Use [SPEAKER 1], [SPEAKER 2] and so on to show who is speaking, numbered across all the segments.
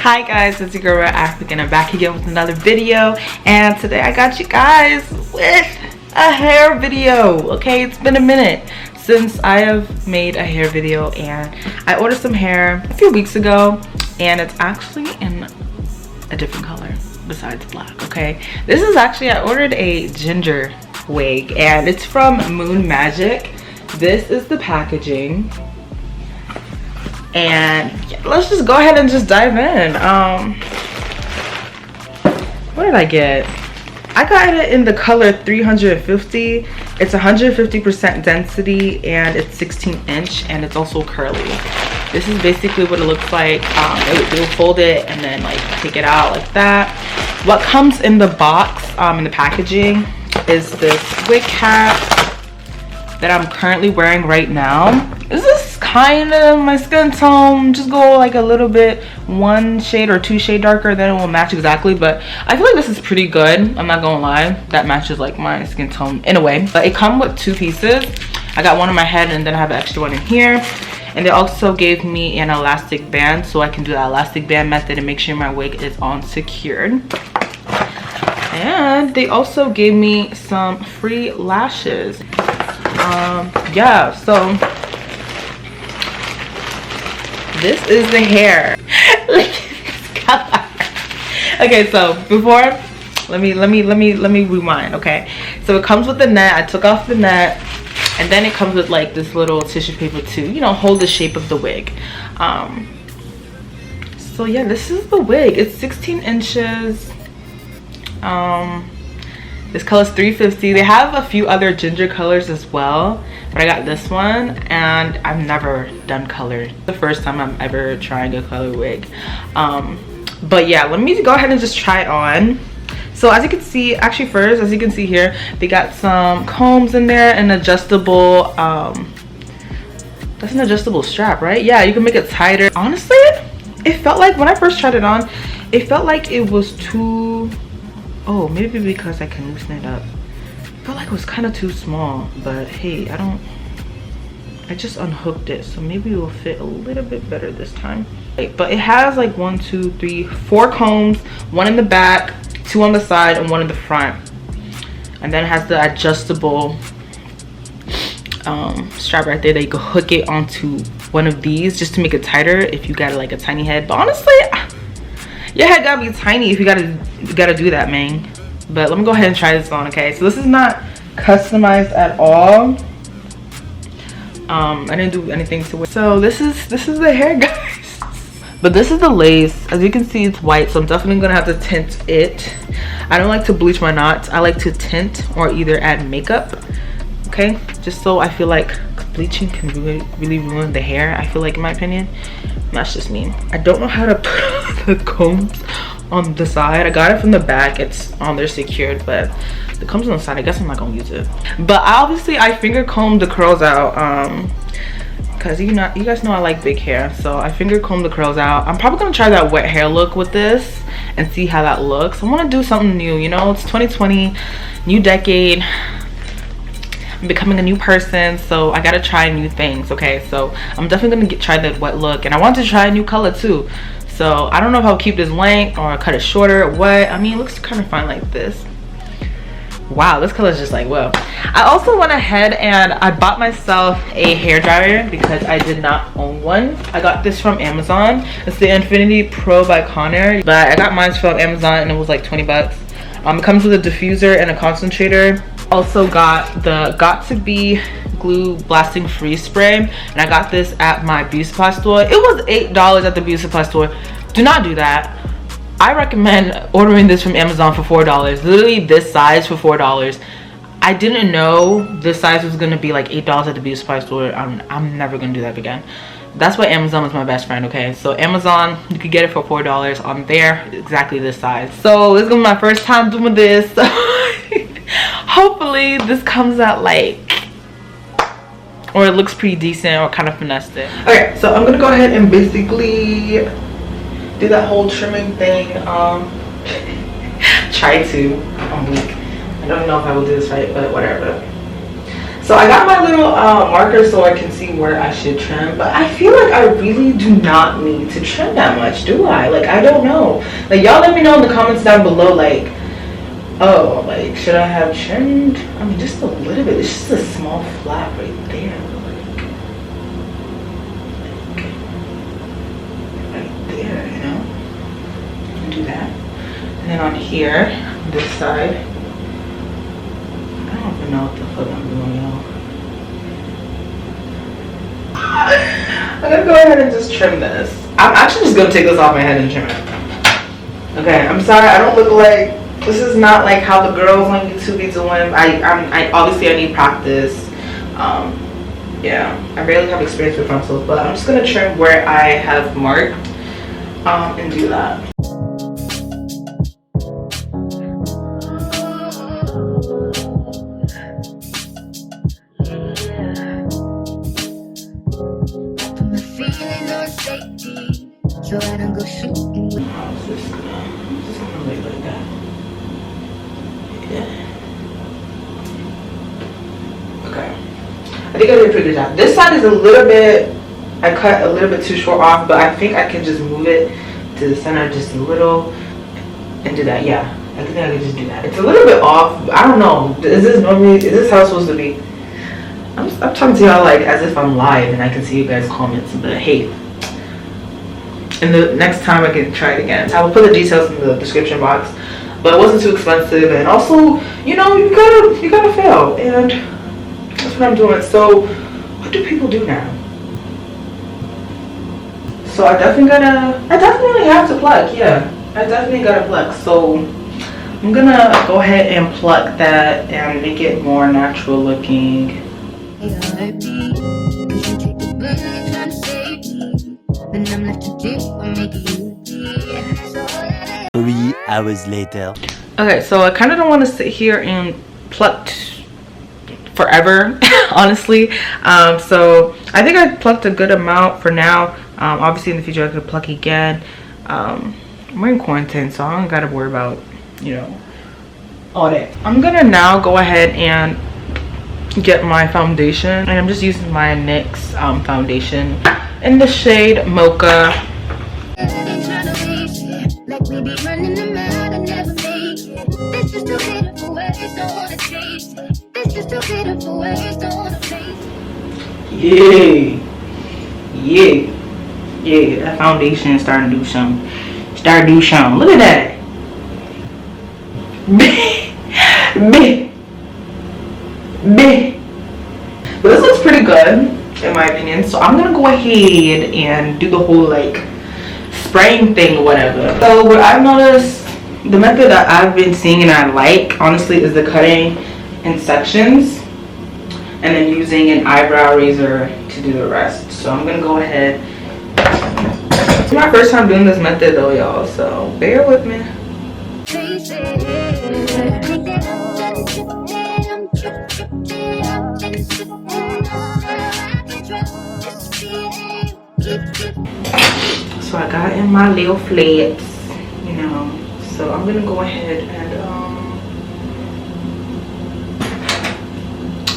[SPEAKER 1] Hi guys, it's your girl Rareafrican. I'm back again with another video, and today I got you guys with a hair video. Okay, it's been a minute since I have made a hair video, and I ordered some hair a few weeks ago, and it's actually in a different color besides black. Okay, this is actually, I ordered a ginger wig, and it's from Moon Magic. This is the packaging. And yeah, let's just go ahead and just dive in. What did I get? I got it in the color 350. It's 150% density, and it's 16-inch, and it's also curly. This is basically what it looks like. They'll fold it and then like take it out like that. What comes in the box, in the packaging, is this wig cap that I'm currently wearing right now. This is kind of my skin tone. Just go like a little bit one shade or two shade darker, then it will match exactly. But I feel like this is pretty good, I'm not gonna lie. That matches like my skin tone in a way. But it comes with two pieces. I got one on my head, and then I have an extra one in here. And they also gave me an elastic band, so I can do that elastic band method and make sure my wig is on secured. And they also gave me some free lashes. Yeah, so this is the hair. Look at this color. Okay, so before, let me rewind. Okay, so it comes with the net. I took off the net, and then it comes with like this little tissue paper to, you know, hold the shape of the wig. So yeah, this is the wig. It's 16 inches. This color is 350. They have a few other ginger colors as well, but I got this one, and I've never done color. The first time I'm ever trying a color wig. But yeah, let me go ahead and just try it on. So as you can see, actually first, as you can see here, they got some combs in there, and adjustable, that's an adjustable strap, right? Yeah, you can make it tighter. Honestly, it felt like, when I first tried it on, it felt like it was too, oh, maybe because I can loosen it up. I felt like it was kind of too small, but hey, I just unhooked it, so maybe it will fit a little bit better this time. But it has like 1, 2, 3, 4 combs, one in the back, 2 on the side, and 1 in the front. And then it has the adjustable strap right there that you can hook it onto one of these just to make it tighter if you got like a tiny head. But honestly, your head gotta be tiny if you gotta do that, man. But let me go ahead and try this on. Okay, so this is not customized at all. I didn't do anything to it. So this is the hair, guys. But this is the lace. As you can see, it's white, so I'm definitely gonna have to tint it. I don't like to bleach my knots. I like to tint or either add makeup. Okay, just so I feel like bleaching can really ruin the hair, I feel like, in my opinion. That's just me. I don't know how to put the combs on the side. I got it from the back. It's on there secured, but the combs on the side, I guess I'm not gonna use it. But obviously I finger combed the curls out, because you guys know I like big hair, so I finger combed the curls out. I'm probably gonna try that wet hair look with this and see how that looks. I want to do something new, you know. It's 2020, new decade. I'm becoming a new person, so I gotta try new things. Okay, so I'm definitely gonna try the wet look, and I want to try a new color too. So I don't know if I'll keep this length or cut it shorter or what. I mean, it looks kind of fine like this. Wow, this color is just like, whoa. I also went ahead and I bought myself a hairdryer because I did not own one. I got this from Amazon. It's the Infinity Pro by Connor, but I got mine from Amazon, and it was like 20 bucks. It comes with a diffuser and a concentrator. Also got the Got To Be glue blasting freeze spray, and I got this at my beauty supply store. It was $8 at the beauty supply store. Do not do that. I recommend ordering this from Amazon for $4. Literally this size for $4. I didn't know this size was gonna be like $8 at the beauty supply store. I'm never gonna do that again. That's why Amazon was my best friend. Okay, so Amazon, you could get it for $4 on there, exactly this size. So this is gonna be my first time doing this. Hopefully this comes out like, or it looks pretty decent, or kind of finessed it. Okay, so I'm gonna go ahead and basically do that whole trimming thing. Try to. I'm weak. I don't know if I will do this right, but whatever. So I got my little marker so I can see where I should trim, but I feel like I really do not need to trim that much, do I? Like, I don't know. Like, y'all let me know in the comments down below, like, oh, like, should I have trimmed? I mean, just a little bit. It's just a small flap right there. Like right there, you know? Do that. And then on here, this side, I don't even know what the fuck I'm doing, y'all. I'm gonna go ahead and just trim this. I'm actually just gonna take this off my head and trim it. Okay, I'm sorry, I don't look like, this is not like how the girls on YouTube be doing. I obviously I need practice. Yeah, I barely have experience with frontals, but I'm just gonna trim where I have marked and do that.
[SPEAKER 2] So I don't go shooting.
[SPEAKER 1] I'm just gonna lay like that. Yeah. Okay. I think I did a pretty good job. This side is a little bit, I cut a little bit too short off, but I think I can just move it to the center just a little and do that. Yeah, I think I can just do that. It's a little bit off. I don't know. Is this how it's supposed to be? I'm talking to y'all like as if I'm live and I can see you guys' comments, but hey. And the next time I can try it again. I will put the details in the description box, but it wasn't too expensive, and also, you know, you gotta fail, and that's what I'm doing. So what do people do now? So I definitely have to pluck. Yeah, I definitely gotta pluck. So I'm gonna go ahead and pluck that and make it more natural looking.
[SPEAKER 2] 3 hours later.
[SPEAKER 1] Okay, so I kind of don't want to sit here and pluck forever, honestly. So I think I plucked a good amount for now. Obviously in the future I could pluck again. We're in quarantine, so I don't gotta worry about, you know, all that. I'm gonna now go ahead and get my foundation, and I'm just using my NYX foundation in the shade Mocha. Yeah, that foundation is starting to do something. Look at that. But this looks pretty good in my opinion, so I'm gonna go ahead and do the whole like spraying thing or whatever. So what I've noticed, the method that I've been seeing and I like honestly is the cutting in sections and then using an eyebrow razor to do the rest. So I'm gonna go ahead. It's my first time doing this method though, y'all, so bear with me. So I got in my little flats, you know, so I'm gonna go ahead and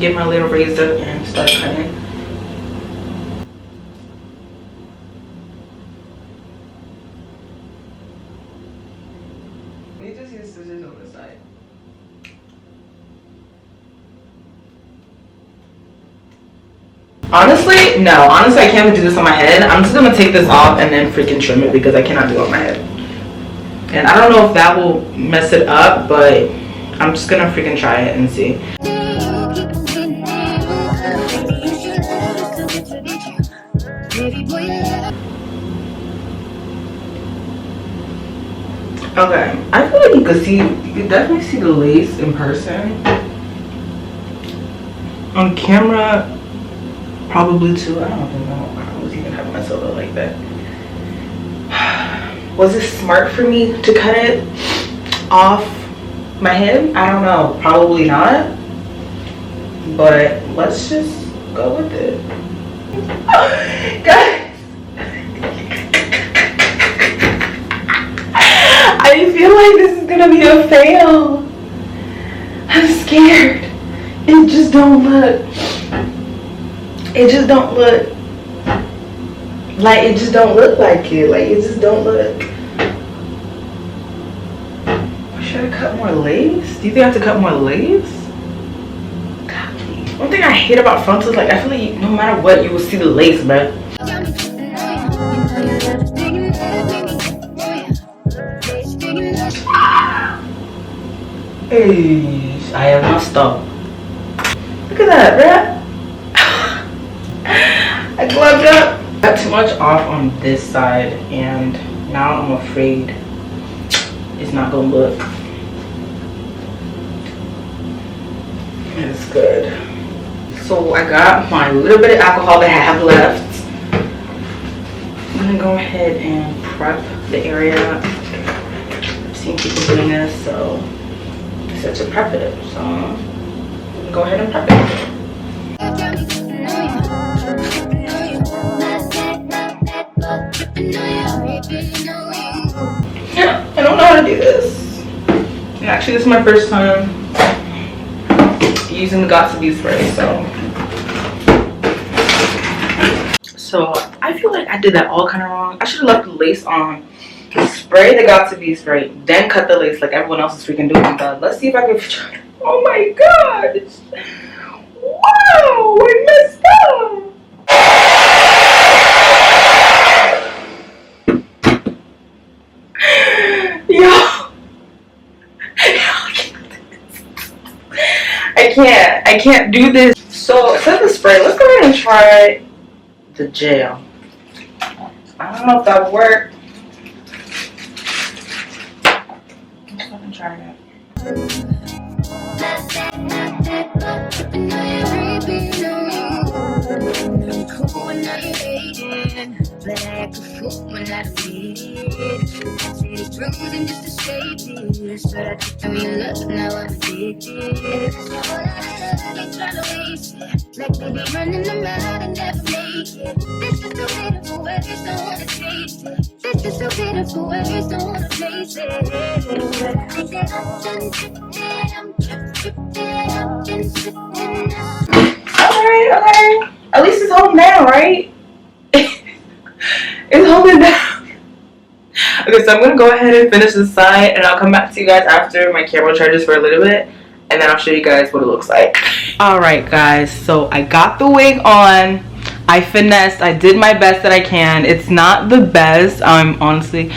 [SPEAKER 1] get my little razor and start cutting. You just use scissors on this side. Honestly, no. Honestly, I can't even do this on my head. I'm just gonna take this off and then freaking trim it because I cannot do it on my head. And I don't know if that will mess it up, but I'm just gonna freaking try it and see. Okay, I feel like you could definitely see the lace in person. On camera, probably too. I don't even know. I was even having myself look like that. Was it smart for me to cut it off my head? I don't know. Probably not. But let's just go with it. Guys. I feel like this is gonna be a fail. I'm scared. It just don't look. It just don't look. Like, it just don't look like it. Like, it just don't look. Should I cut more lace? Do you think I have to cut more lace? One thing I hate about frontals, like, I feel like no matter what, you will see the lace, bruh. Hey, I have not stopped. Look at that, bruh. I gloved up. I got too much off on this side, and now I'm afraid it's not gonna look as good. So I got my little bit of alcohol that I have left. I'm gonna go ahead and prep the area. I've seen people doing this, so I said to prep it. So I'm gonna go ahead and prep it. Yeah, I don't know how to do this. And actually, this is my first time using the Got2b spray, so I feel like I did that all kind of wrong. I should have left the lace on, spray the Got2b spray, then cut the lace like everyone else is freaking doing. But let's see if I can try. Oh my god! Wow, I messed up. I can't do this. So instead of the spray, let's go ahead and try the gel. I don't know if that worked. Let's go ahead and try that. Okay. At least it's holding down, right? It's holding down. Okay, so I'm gonna go ahead and finish this side, and I'll come back to you guys after my camera charges for a little bit, and then I'll show you guys what it looks like. Alright guys, so I got the wig on. I finessed. I did my best that I can. It's not the best, honestly,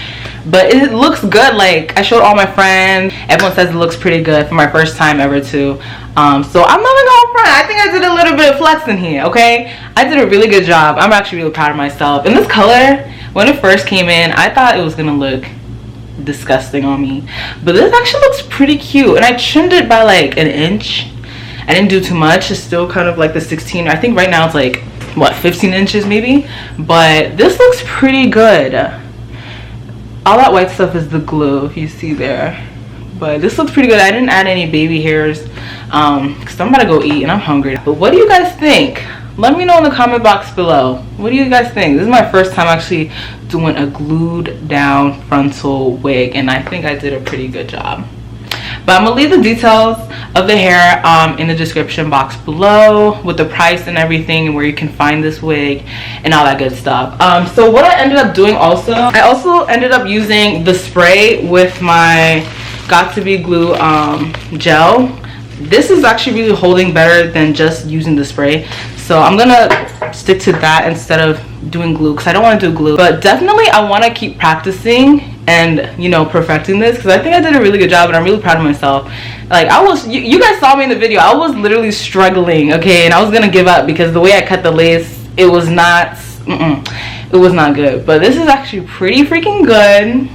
[SPEAKER 1] but it looks good. Like, I showed all my friends. Everyone says it looks pretty good for my first time ever too. So I'm not gonna go front. I think I did a little bit of flexing here, okay? I did a really good job. I'm actually really proud of myself. And this color, when it first came in, I thought it was gonna look disgusting on me, but this actually looks pretty cute. And I trimmed it by like an inch. I didn't do too much. It's still kind of like the 16. I think right now it's like, what, 15 inches maybe? But this looks pretty good. All that white stuff is the glue, if you see there. But this looks pretty good. I didn't add any baby hairs because I'm about to go eat and I'm hungry. But what do you guys think? Let me know in the comment box below. What do you guys think? This is my first time actually doing a glued down frontal wig, and I think I did a pretty good job. But I'm gonna leave the details of the hair in the description box below with the price and everything, and where you can find this wig and all that good stuff. So what I ended up doing also, I also ended up using the spray with my Got2b glue gel. This is actually really holding better than just using the spray, so I'm gonna stick to that instead of doing glue, because I don't want to do glue. But definitely I want to keep practicing and, you know, perfecting this, because I think I did a really good job and I'm really proud of myself. Like, I was, you guys saw me in the video, I was literally struggling, okay, and I was gonna give up because the way I cut the lace, it was not it was not good. But this is actually pretty freaking good.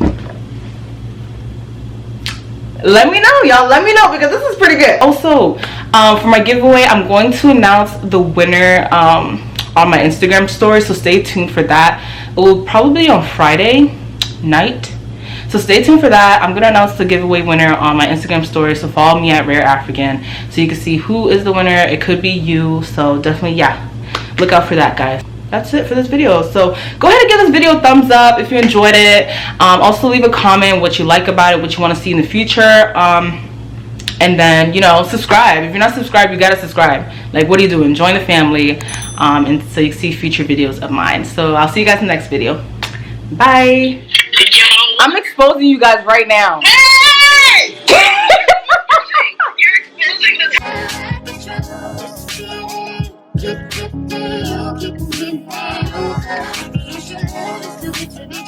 [SPEAKER 1] Let me know, y'all. Let me know, because this is pretty good. Also, for my giveaway, I'm going to announce the winner on my Instagram story, so stay tuned for that. It will probably be on Friday night, so stay tuned for that. I'm gonna announce the giveaway winner on my Instagram story, so follow me at rareafrican so you can see who is the winner. It could be you, so definitely, yeah, look out for that, guys. That's it for this video. So go ahead and give this video a thumbs up if you enjoyed it. Also leave a comment what you like about it, what you want to see in the future. And then, you know, subscribe. If you're not subscribed, you gotta subscribe. Like, what are you doing? Join the family, and so you see future videos of mine. So I'll see you guys in the next video. Bye. I'm exposing you guys right now.
[SPEAKER 3] Hey! You're exposing the